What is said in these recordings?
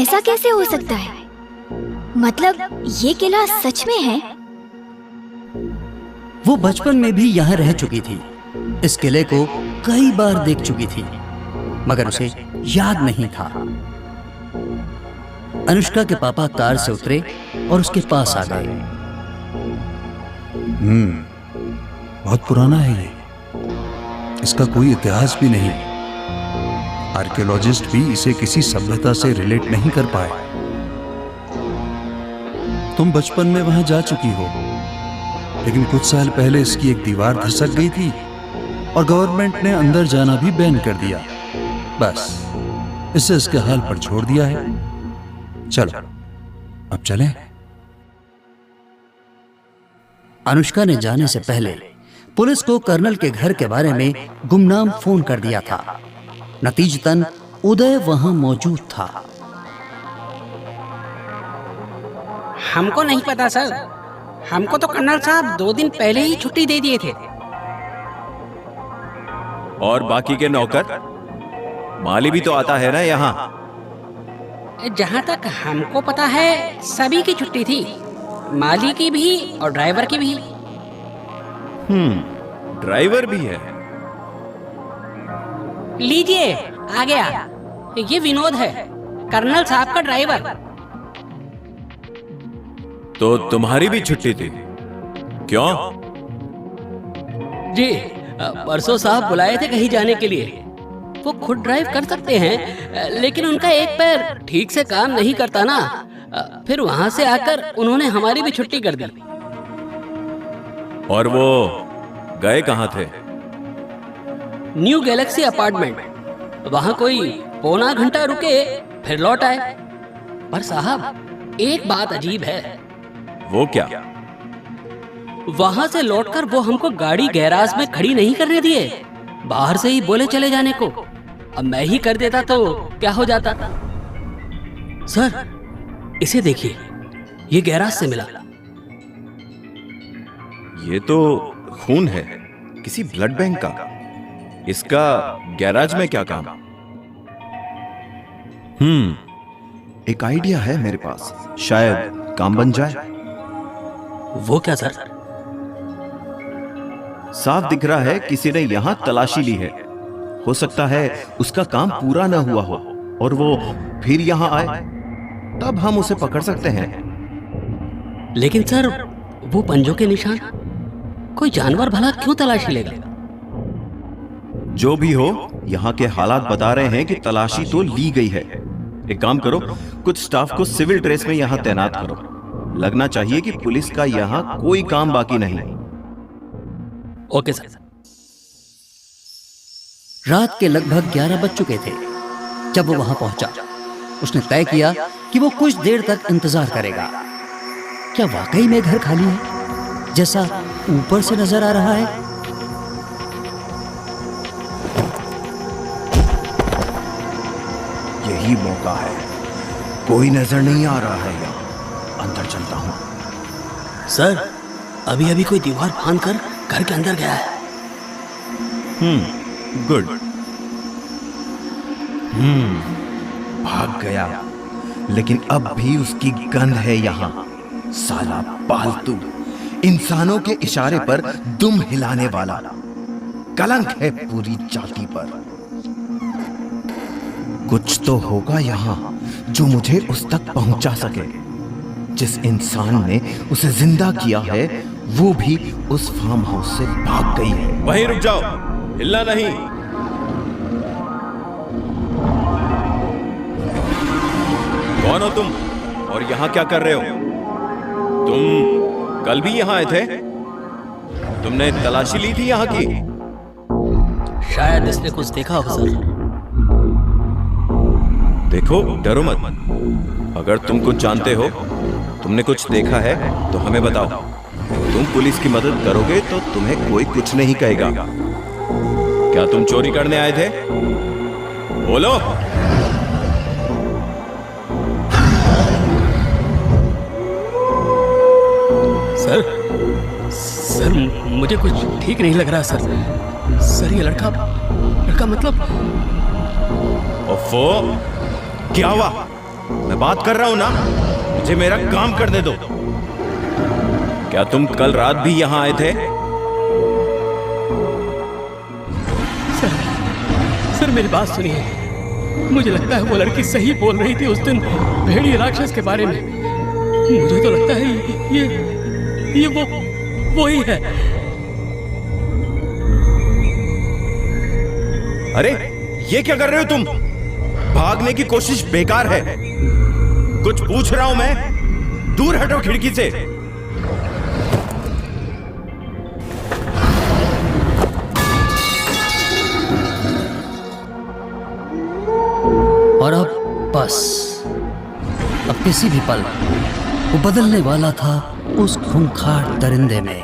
ऐसा कैसे हो सकता है? मतलब ये किला सच में है? वो बचपन में भी यहाँ रह चुकी थी। इस किले को कई बार देख चुकी थी, मगर उसे याद नहीं था। अनुष्का के पापा कार से उतरे और उसके पास आ गए। बहुत पुराना है ये। इसका कोई इतिहास भी नहीं। आर्कियोलॉजिस्ट भी इसे किसी सभ्यता से रिलेट नहीं कर पाए। तुम बचपन में वहां जा चुकी हो, लेकिन कुछ साल पहले इसकी एक दीवार धसक गई थी और गवर्नमेंट ने अंदर जाना भी बैन कर दिया। बस इसे इसके हाल पर छोड़ दिया है। चलो अब चलें। अनुष्का ने जाने से पहले पुलिस को कर्नल के घर के बारे में गुमनाम फोन कर दिया था। नतीजतन उदय वहां मौजूद था। हमको नहीं पता सर। हमको तो कर्नल साहब 2 दिन पहले ही छुट्टी दे दिए थे। और बाकी के नौकर? माली भी तो आता है ना यहाँ। जहाँ तक हमको पता है सभी की छुट्टी थी, माली की भी और ड्राइवर की भी। ड्राइवर भी है। लीजिए आ गया, ये विनोद है, कर्नल साहब का ड्राइवर। तो तुम्हारी भी छुट्टी थी क्यों? जी परसों साहब बुलाए थे कहीं जाने के लिए। वो खुद ड्राइव कर सकते हैं, लेकिन उनका एक पैर ठीक से काम नहीं करता ना। फिर वहां से आकर उन्होंने हमारी भी छुट्टी कर दी। और वो गए कहाँ थे? New Galaxy apartment. वहां कोई पौना घंटा रुके फिर लौट आए। पर साहब एक बात अजीब है। वो क्या? वहां से लौटकर वो हमको गाड़ी गैराज में खड़ी नहीं करने दिए। बाहर से ही बोले चले जाने को। अब मैं ही कर देता तो क्या हो जाता? सर इसे देखिए, ये गैराज से मिला। ये तो खून है, किसी ब्लड बैंक का। इसका गैराज में क्या काम? एक आइडिया है मेरे पास, शायद काम बन जाए। वो क्या सर? साफ दिख रहा है किसी ने यहाँ तलाशी ली है। हो सकता है उसका काम पूरा ना हुआ हो और वो फिर यहाँ आए, तब हम उसे पकड़ सकते हैं। लेकिन सर वो पंजों के निशान, कोई जानवर भला क्यों तलाशी लेगा? जो भी हो, यहाँ के हालात बता रहे हैं कि तलाशी तो ली गई है। एक काम करो, कुछ स्टाफ को सिविल ड्रेस में यहाँ तैनात करो। लगना चाहिए कि पुलिस का यहाँ कोई काम बाकी नहीं। Okay sir. रात के लगभग 11 बज चुके थे जब वो वहां पहुंचा। उसने तय किया कि वो कुछ देर तक इंतजार करेगा। क्या वाकई में घर खाली है जैसा ऊपर से नजर आ रहा है? यही मौका है। कोई नजर नहीं आ रहा है यहाँ। अंदर चलता हूँ। सर अभी अभी कोई दीवार फांद कर घर के अंदर गया है। गुड। भाग गया, लेकिन अब भी उसकी गंध है यहाँ। साला पालतू, इंसानों के इशारे पर दुम हिलाने वाला। कलंक है पूरी जाति पर। कुछ तो होगा यहाँ जो मुझे उस तक पहुंचा सके। जिस इंसान ने उसे जिंदा किया है वो भी उस फार्म हाउस से भाग गई है। वहीं रुक जाओ, हिलना नहीं। कौन हो तुम और यहाँ क्या कर रहे हो? तुम कल भी यहाँ आए थे? तुमने तलाशी ली थी यहाँ की? शायद इसने कुछ देखा हो सर। देखो, डरो मत। अगर तुम कुछ जानते हो, तुमने कुछ देखा है तो हमें बताओ। तुम पुलिस की मदद करोगे तो तुम्हें कोई कुछ नहीं कहेगा। क्या तुम चोरी करने आए थे? बोलो। सर मुझे कुछ ठीक नहीं लग रहा सर। ये लड़का मतलब। ओफो, क्या हुआ? मैं बात कर रहा हूं ना, मुझे मेरा काम करने दो। क्या तुम कल रात भी यहां आए थे? सर मेरी बात सुनिए, मुझे लगता है वो लड़की सही बोल रही थी उस दिन भेड़िए राक्षस के बारे में। मुझे तो लगता है ये वो ही है। अरे ये क्या कर रहे हो तुम? भागने की कोशिश बेकार है। कुछ पूछ रहा हूं मैं, दूर हटो खिड़की से। और अब बस, अब किसी भी पल वो बदलने वाला था उस खूंखार दरिंदे में।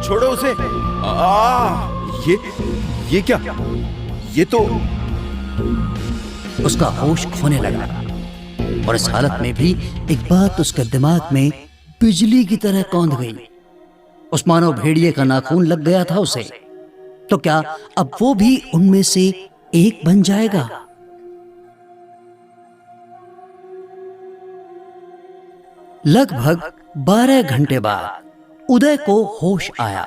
छोड़ो उसे। ये क्या? ये तो उसका होश खोने लगा और इस हालत में भी एक बात उसके दिमाग में बिजली की तरह कौंध गई। उस मानव भेड़िए का नाखून लग गया था उसे, तो क्या अब वो भी उनमें से एक बन जाएगा? लगभग 12 घंटे बाद उदय को होश आया।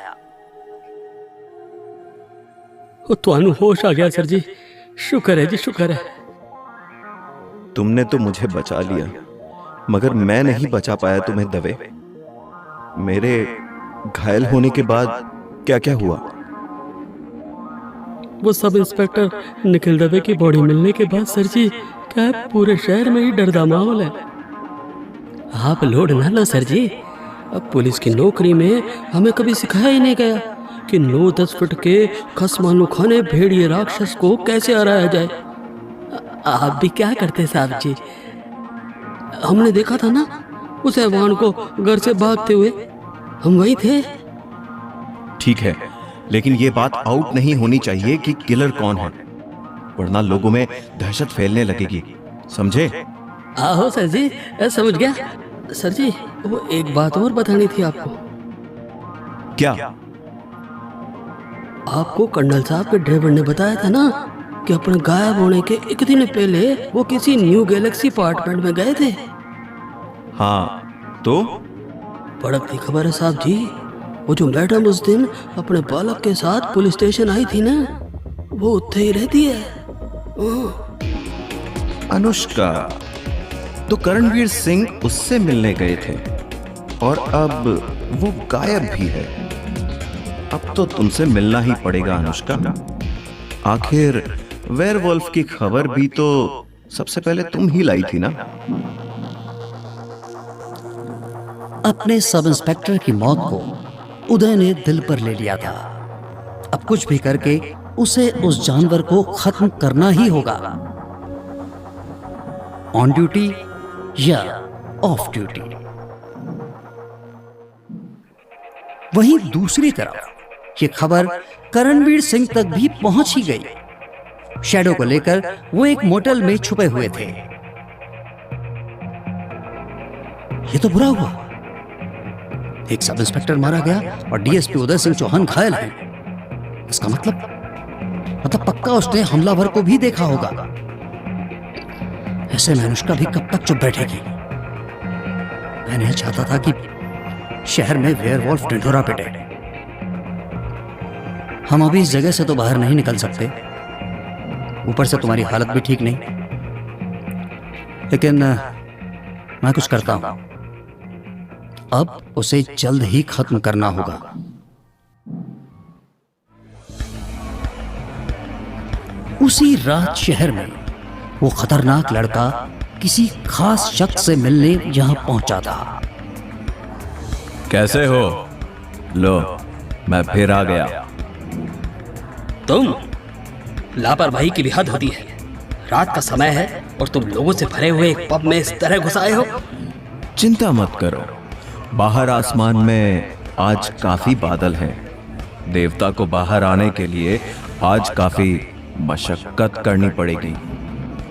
तो होश आ गया सर जी, शुक्र है जी, शुक्र है। तुमने तो मुझे बचा लिया, मगर मैं नहीं बचा पाया तुम्हें दवे। मेरे घायल होने के बाद क्या क्या हुआ? वो सब इंस्पेक्टर निखिल दवे की बॉडी मिलने के बाद सर जी, क्या पूरे शहर में ही डर दा माहौल है। आप लोड ना लो सर जी, अब पुलिस की नौकरी में हमें कभी सिखाया ही नहीं गया कि 9-10 फुट के खसमानू खाने भेड़िए राक्षस को कैसे हराया जाए। आप भी क्या करते साहब जी? हमने देखा था ना उस हैवान को घर से भागते हुए, हम वही थे। ठीक है, लेकिन ये बात आउट नहीं होनी चाहिए कि किलर कौन है, वरना लोगों में दहशत फैलने लगेगी, समझे? आहो सर जी, समझ गया। सर जी, वो एक बात और बतानी थी आपको। क्या? आपको कर्नल साहब के ड्राइवर ने बताया था ना कि अपने गायब होने के एक दिन पहले वो किसी न्यू गैलेक्सी अपार्टमेंट में गए थे। हाँ, तो बड़क की खबर है साहब जी, वो जो मैडम उस दिन अपने बालक के साथ पुलिस स्टेशन आई थी ना, वो उत्थे ही रहती है। अनुष्का, तो करणवीर सिंह उससे मिलने गए थे और अब वो गायब भी है। अब तो तुमसे मिलना ही पड़ेगा अनुष्का। आखिर वेयरवुल्फ की खबर भी तो सबसे पहले तुम ही लाई थी ना। अपने सब इंस्पेक्टर की मौत को उदय ने दिल पर ले लिया था। अब कुछ भी करके उसे उस जानवर को खत्म करना ही होगा, ऑन ड्यूटी या ऑफ ड्यूटी। वहीं दूसरी तरफ ये खबर करणवीर सिंह तक भी पहुंच ही गई। शैडो को लेकर वो एक मोटेल में छुपे हुए थे। ये तो बुरा हुआ, एक सब इंस्पेक्टर मारा गया और डीएसपी उदय सिंह चौहान घायल हैं। इसका मतलब पक्का उसने हमलावर को भी देखा होगा। ऐसे में अनुष्का भी कब तक चुप बैठेगी? मैं नहीं चाहता था कि शहर में वेयरवुल्फ ढिंढोरा पिटे। हम अभी इस जगह से तो बाहर नहीं निकल सकते, ऊपर से तुम्हारी हालत भी ठीक नहीं। लेकिन मैं कुछ करता हूं, अब उसे जल्द ही खत्म करना होगा। उसी रात शहर में वो खतरनाक लड़का किसी खास शख्स से मिलने यहां पहुंचा था। कैसे हो? लो, मैं फिर आ गया। तुम लापरवाही की भी हद होती है। रात का समय है और तुम लोगों से भरे हुए एक पब में इस तरह घुस आए हो। चिंता मत करो, बाहर आसमान में आज काफी बादल हैं। देवता को बाहर आने के लिए आज काफी मशक्कत करनी पड़ेगी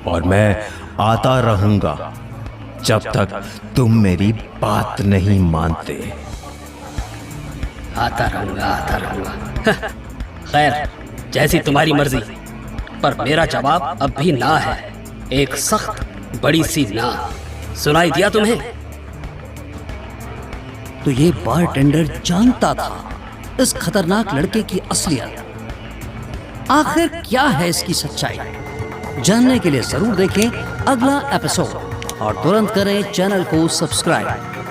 और मैं आता रहूंगा जब तक तुम मेरी बात नहीं मानते। आता रहूंगा। खैर, जैसी तुम्हारी मर्जी, पर मेरा जवाब अब भी ना है। एक सख्त बड़ी सी ना। सुनाई दिया तुम्हें? तो ये बारटेंडर जानता था इस खतरनाक लड़के की असलियत। आखिर क्या है इसकी सच्चाई? जानने के लिए जरूर देखें अगला एपिसोड और तुरंत करें चैनल को सब्सक्राइब।